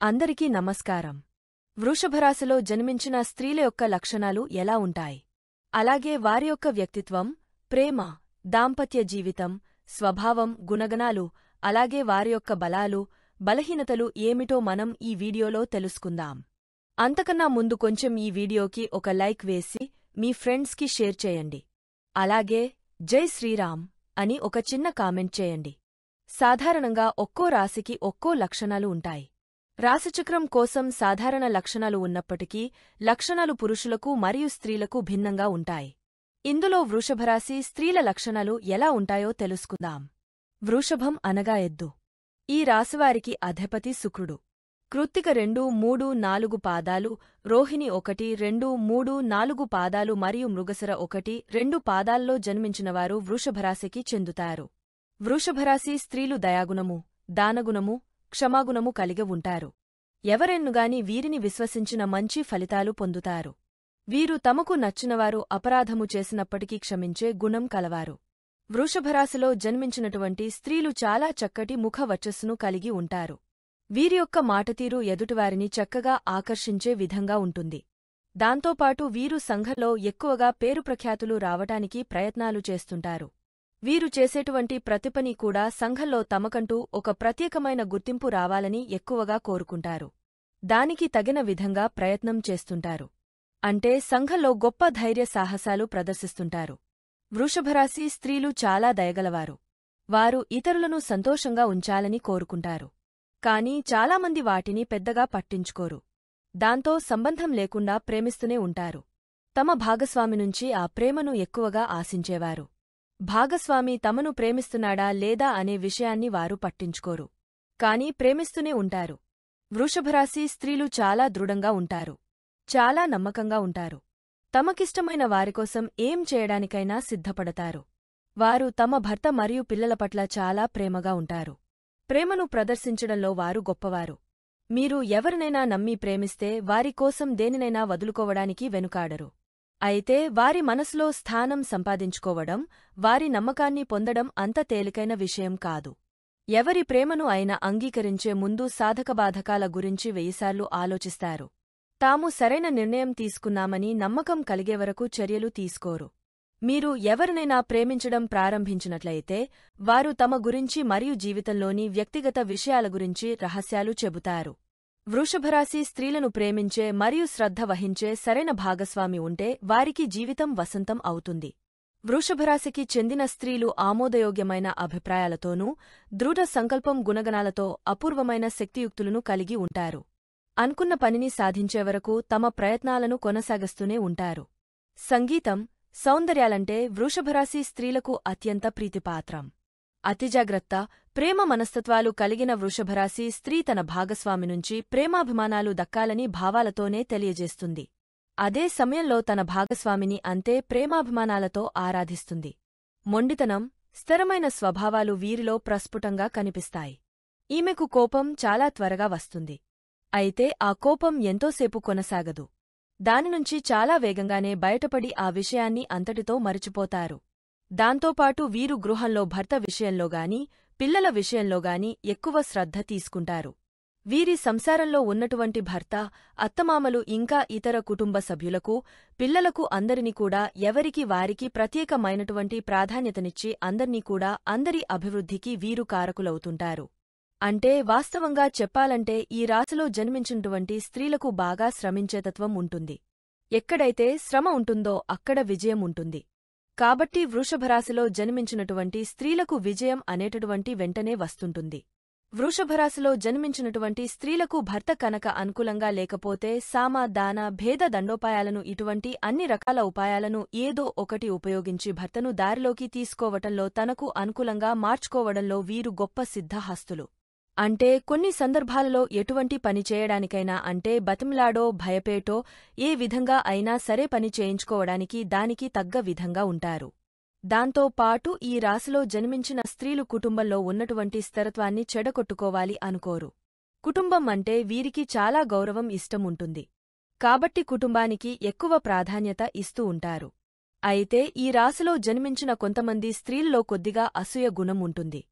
అందరికీ నమస్కారం. వృషభరాశిలో జన్మించిన స్త్రీల యొక్క లక్షణాలు ఎలా ఉంటాయి, అలాగే వారి యొక్క వ్యక్తిత్వం, ప్రేమ, దాంపత్య జీవితం, స్వభావం, గుణగణాలు, అలాగే వారి యొక్క బలాలు, బలహీనతలు ఏమిటో మనం ఈ వీడియోలో తెలుసుకుందాం. అంతకన్నా ముందు కొంచెం ఈ వీడియోకి ఒక లైక్ వేసి మీ ఫ్రెండ్స్కి షేర్ చేయండి. అలాగే జై శ్రీరామ్ అని ఒక చిన్న కామెంట్ చేయండి. సాధారణంగా ఒక్కో రాశికి ఒక్కో లక్షణాలు ఉంటాయి. రాశిచక్రం కోసం సాధారణ లక్షణాలు ఉన్నప్పటికీ లక్షణాలు పురుషులకు మరియు స్త్రీలకు భిన్నంగా ఉంటాయి. ఇందులో వృషభరాశి స్త్రీల లక్షణాలు ఎలా ఉంటాయో తెలుసుకుందాం. వృషభం అనగా ఎద్దు. ఈ రాశివారికి అధిపతి శుక్రుడు. కృత్తిక 2, 3, 4 పాదాలు, రోహిణి 1, 2, 3, 4 పాదాలు మరియు మృగశిర 1, 2 పాదాల్లో జన్మించినవారు వృషభరాశికి చెందుతారు. వృషభరాశి స్త్రీలు దయాగుణము, దానగుణము, క్షమాగుణము కలిగి ఉంటారు. ఎవరెన్నుగాని వీరిని విశ్వసించిన మంచి ఫలితాలు పొందుతారు. వీరు తమకు నచ్చినవారు అపరాధము చేసినప్పటికీ క్షమించే గుణం కలవారు. వృషభరాశిలో జన్మించినటువంటి స్త్రీలు చాలా చక్కటి ముఖ వర్చస్సును కలిగి ఉంటారు. వీరి యొక్క మాటతీరు ఎదుటివారిని చక్కగా ఆకర్షించే విధంగా ఉంటుంది. దాంతోపాటు వీరు సంఘంలో ఎక్కువగా పేరుప్రఖ్యాతులు రావటానికి ప్రయత్నాలు చేస్తుంటారు. వీరు చేసేటువంటి ప్రతి పని కూడా సంఘంలో తమకంటూ ఒక ప్రత్యేకమైన గుర్తింపు రావాలని ఎక్కువగా కోరుకుంటారు. దానికి తగిన విధంగా ప్రయత్నం చేస్తుంటారు. అంటే సంఘంలో గొప్ప ధైర్య సాహసాలు ప్రదర్శిస్తుంటారు. వృషభరాశి స్త్రీలు చాలా దయగలవారు. వారు ఇతరులను సంతోషంగా ఉంచాలని కోరుకుంటారు. కాని చాలామంది వాటిని పెద్దగా పట్టించుకోరు. దాంతో సంబంధం లేకుండా ప్రేమిస్తూనే ఉంటారు. తమ భాగస్వామి నుంచి ఆ ప్రేమను ఎక్కువగా ఆశించేవారు. భాగస్వామి తమను ప్రేమిస్తున్నాడా లేదా అనే విషయాన్ని వారు పట్టించుకోరు. కాని ప్రేమిస్తూనే ఉంటారు. వృషభరాశి స్త్రీలు చాలా దృఢంగా ఉంటారు. చాలా నమ్మకంగా ఉంటారు. తమకిష్టమైన వారికోసం ఏం చేయడానికైనా సిద్ధపడతారు. వారు తమ భర్త మరియు పిల్లల పట్ల చాలా ప్రేమగా ఉంటారు. ప్రేమను ప్రదర్శించడంలో వారు గొప్పవారు. మీరు ఎవరినైనా నమ్మి ప్రేమిస్తే వారి కోసం దేనినైనా వదులుకోవడానికి వెనుకాడరు. అయితే వారి మనసులో స్థానం సంపాదించుకోవడం, వారి నమ్మకాన్ని పొందడం అంత తేలికైన విషయం కాదు. ఎవరి ప్రేమను అయినా అంగీకరించే ముందు సాధకబాధకాల గురించి 1000 సార్లు ఆలోచిస్తారు. తాము సరైన నిర్ణయం తీసుకున్నామని నమ్మకం కలిగేవరకు చర్యలు తీసుకోరు. మీరు ఎవరినైనా ప్రేమించడం ప్రారంభించినట్లయితే వారు తమ గురించి మరియు జీవితంలోని వ్యక్తిగత విషయాల గురించి రహస్యాలు చెబుతారు. వృషభరాశి స్త్రీలను ప్రేమించే మరియు శ్రద్ధ వహించే సరైన భాగస్వామి ఉంటే వారికి జీవితం వసంతం అవుతుంది. వృషభరాశికి చెందిన స్త్రీలు ఆమోదయోగ్యమైన అభిప్రాయాలతోనూ దృఢ సంకల్పం గుణగణాలతో అపూర్వమైన శక్తియుక్తులను కలిగి ఉంటారు. అనుకున్న పనిని సాధించేవరకు తమ ప్రయత్నాలను కొనసాగిస్తూనే ఉంటారు. సంగీతం, సౌందర్యాలంటే వృషభరాశి స్త్రీలకు అత్యంత ప్రీతిపాత్రం. అతిజాగ్రత్త, ప్రేమ మనస్తత్వాలు కలిగిన వృషభరాశి స్త్రీ తన భాగస్వామి నుంచి ప్రేమాభిమానాలు దక్కాలని భావాలతోనే తెలియజేస్తుంది. అదే సమయంలో తన భాగస్వామిని అంతే ప్రేమాభిమానాలతో ఆరాధిస్తుంది. మొండితనం, స్థిరమైన స్వభావాలు వీరిలో ప్రస్ఫుటంగా కనిపిస్తాయి. ఈమెకు కోపం చాలా త్వరగా వస్తుంది. అయితే ఆ కోపం ఎంతోసేపు కొనసాగదు. దానినుంచి చాలా వేగంగానే బయటపడి ఆ విషయాన్ని అంతటితో మరిచిపోతారు. దాంతోపాటు వీరు గృహంలో భర్త విషయంలోగాని, పిల్లల విషయంలోగాని ఎక్కువ శ్రద్ధ తీసుకుంటారు. వీరి సంసారంలో ఉన్నటువంటి భర్త, అత్తమామలు ఇంకా ఇతర కుటుంబ సభ్యులకు, పిల్లలకు అందరినీ కూడా ఎవరికి వారికి ప్రత్యేకమైనటువంటి ప్రాధాన్యతనిచ్చి అందర్నీ కూడా అందరి అభివృద్ధికి వీరు కారకులవుతుంటారు. అంటే వాస్తవంగా చెప్పాలంటే ఈ రాశిలో జన్మించినటువంటి స్త్రీలకు బాగా శ్రమించేతత్వం ఉంటుంది. ఎక్కడైతే శ్రమ ఉంటుందో అక్కడ విజయం ఉంటుంది. కాబట్టి వృషభరాశిలో జన్మించినటువంటి స్త్రీలకు విజయం అనేటటువంటి వెంటనే వస్తుంటుంది. వృషభరాశిలో జన్మించినటువంటి స్త్రీలకు భర్త కనుక అనుకూలంగా లేకపోతే సామ, దాన, భేద దండోపాయాలను ఇటువంటి అన్ని రకాల ఉపాయాలను ఏదో ఒకటి ఉపయోగించి భర్తను దారిలోకి తీసుకోవటంలో తనకు అనుకూలంగా మార్చుకోవడంలో వీరు గొప్ప సిద్ధహస్తులు. అంటే కొన్ని సందర్భాలలో ఎటువంటి పని చేయడానికైనా అంటే బతిమిలాడో భయపేటో ఏ విధంగా అయినా సరే పని చేయించుకోవడానికి దానికి తగ్గ విధంగా ఉంటారు. దాంతో పాటు ఈ రాశిలో జన్మించిన స్త్రీలు కుటుంబంలో ఉన్నటువంటి స్థిరత్వాన్ని చెడగొట్టుకోవాలి అనుకోరు. కుటుంబం అంటే వీరికి చాలా గౌరవం ఇష్టం ఉంటుంది. కాబట్టి కుటుంబానికి ఎక్కువ ప్రాధాన్యత ఇస్తూ ఉంటారు. అయితే ఈ రాశిలో జన్మించిన కొంతమంది స్త్రీల్లో కొద్దిగా అసూయ గుణం ఉంటుంది.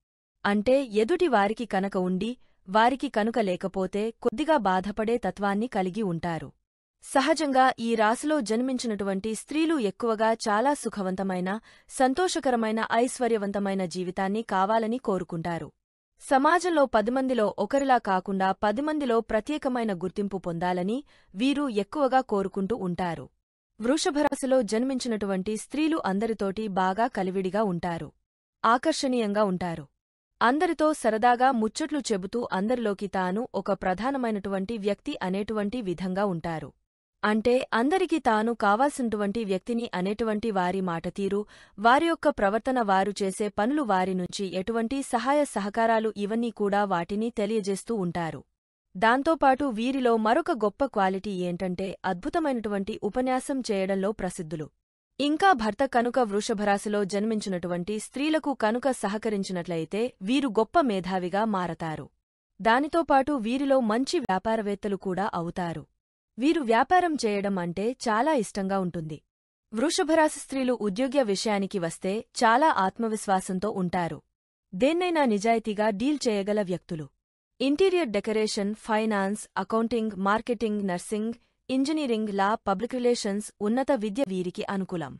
అంటే ఎదుటి వారికి కనుక ఉండి వారికి కనుక లేకపోతే కొద్దిగా బాధపడే తత్వాన్ని కలిగి ఉంటారు. సహజంగా ఈ రాశిలో జన్మించినటువంటి స్త్రీలు ఎక్కువగా చాలా సుఖవంతమైన, సంతోషకరమైన, ఐశ్వర్యవంతమైన జీవితాన్ని కావాలని కోరుకుంటారు. సమాజంలో 10 మందిలో ఒకరిలా కాకుండా 10 మందిలో ప్రత్యేకమైన గుర్తింపు పొందాలని వీరు ఎక్కువగా కోరుకుంటూ ఉంటారు. వృషభరాశిలో జన్మించినటువంటి స్త్రీలు అందరితోటి బాగా కలివిడిగా ఉంటారు. ఆకర్షణీయంగా ఉంటారు. అందరితో సరదాగా ముచ్చట్లు చెబుతూ అందరిలోకి తాను ఒక ప్రధానమైనటువంటి వ్యక్తి అనేటువంటి విధంగా ఉంటారు. అంటే అందరికీ తాను కావాల్సినటువంటి వ్యక్తిని అనేటువంటి వారి మాటతీరు, వారి యొక్క ప్రవర్తన, వారు చేసే పనులు, వారి నుంచి ఎటువంటి సహాయ సహకారాలు ఇవన్నీ కూడా వాటిని తెలియజేస్తూ ఉంటారు. దాంతోపాటు వీరిలో మరొక గొప్ప క్వాలిటీ ఏంటంటే అద్భుతమైనటువంటి ఉపన్యాసం చేయడంలో ప్రసిద్ధులు. ఇంకా భర్త కనుక వృషభరాశిలో జన్మించినటువంటి స్త్రీలకు కనుక సహకరించినట్లయితే వీరు గొప్ప మేధావిగా మారతారు. దానితోపాటు వీరిలో మంచి వ్యాపారవేత్తలు కూడా అవుతారు. వీరు వ్యాపారం చేయడం అంటే చాలా ఇష్టంగా ఉంటుంది. వృషభరాశి స్త్రీలు ఉద్యోగ విషయానికి వస్తే చాలా ఆత్మవిశ్వాసంతో ఉంటారు. దేన్నైనా నిజాయితీగా డీల్ చేయగల వ్యక్తులు. Interior decoration, finance, accounting, marketing, nursing, engineering, law, public relations, ఉన్నత విద్య వీరికి అనుకూలం.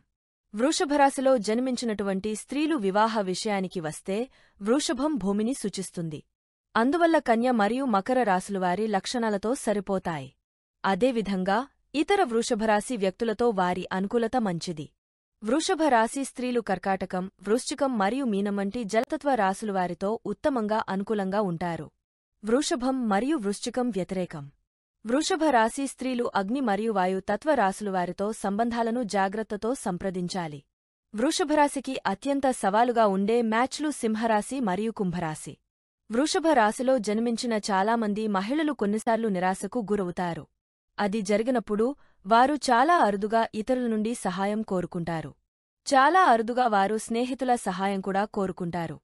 వృషభరాశిలో జన్మించినటువంటి స్త్రీలు వివాహ విషయానికి వస్తే వృషభం భూమిని సూచిస్తుంది. అందువల్ల కన్య మరియు మకర రాశులవారి లక్షణాలతో సరిపోతాయి. అదేవిధంగా ఇతర వృషభరాశి వ్యక్తులతో వారి అనుకూలత మంచిది. వృషభరాశి స్త్రీలు కర్కాటకం, వృశ్చికం మరియు మీనం వంటి జలతత్వ రాశులవారితో ఉత్తమంగా అనుకూలంగా ఉంటారు. వృషభం మరియు వృశ్చికం వ్యతిరేకం. వృషభ రాశి స్త్రీలు అగ్ని మరియు వాయు తత్వ రాశులవారితో సంబంధాలను జాగ్రత్తతో సంప్రదించాలి. వృషభరాశికి అత్యంత సవాలుగా ఉండే మ్యాచ్లు సింహరాశి మరియు కుంభరాశి. వృషభ రాశిలో జన్మించిన చాలామంది మహిళలు కొన్నిసార్లు నిరాశకు గురవుతారు. అది జరిగినప్పుడు వారు చాలా అరుదుగా ఇతరుల నుండి సహాయం కోరుకుంటారు. చాలా అరుదుగా వారు స్నేహితుల సహాయం కూడా కోరుకుంటారు.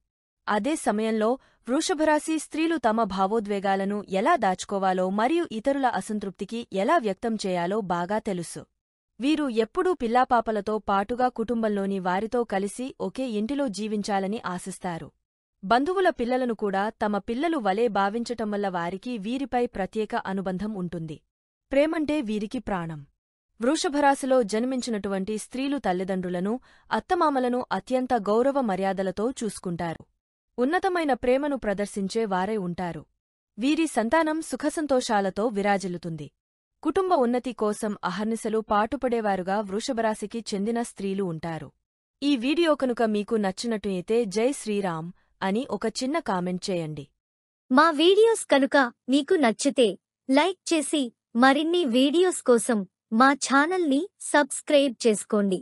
అదే సమయంలో వృషభరాశి స్త్రీలు తమ భావోద్వేగాలను ఎలా దాచుకోవాలో మరియు ఇతరుల అసంతృప్తికి ఎలా వ్యక్తం చేయాలో బాగా తెలుసు. వీరు ఎప్పుడూ పిల్లాపాపలతో పాటుగా కుటుంబంలోని వారితో కలిసి ఒకే ఇంటిలో జీవించాలని ఆశిస్తారు. బంధువుల పిల్లలను కూడా తమ పిల్లలు వలె భావించటం వల్ల వారికి వీరిపై ప్రత్యేక అనుబంధం ఉంటుంది. ప్రేమంటే వీరికి ప్రాణం. వృషభరాశిలో జన్మించినటువంటి స్త్రీలు తల్లిదండ్రులను, అత్తమామలను అత్యంత గౌరవ మర్యాదలతో చూసుకుంటారు. ఉన్నతమైన ప్రేమను ప్రదర్శించే వారై ఉంటారు. వీరి సంతానం సుఖసంతోషాలతో విరాజిల్లుతుంది. కుటుంబ ఉన్నతి కోసం అహర్నిశలు పాటుపడేవారుగా వృషభరాశికి చెందిన స్త్రీలు ఉంటారు. ఈ వీడియో కనుక మీకు నచ్చినట్లయితే జై శ్రీరామ్ అని ఒక చిన్న కామెంట్ చేయండి. మా వీడియోస్ కనుక మీకు నచ్చితే లైక్ చేసి మరిన్ని వీడియోస్ కోసం మా ఛానల్ని సబ్స్క్రైబ్ చేసుకోండి.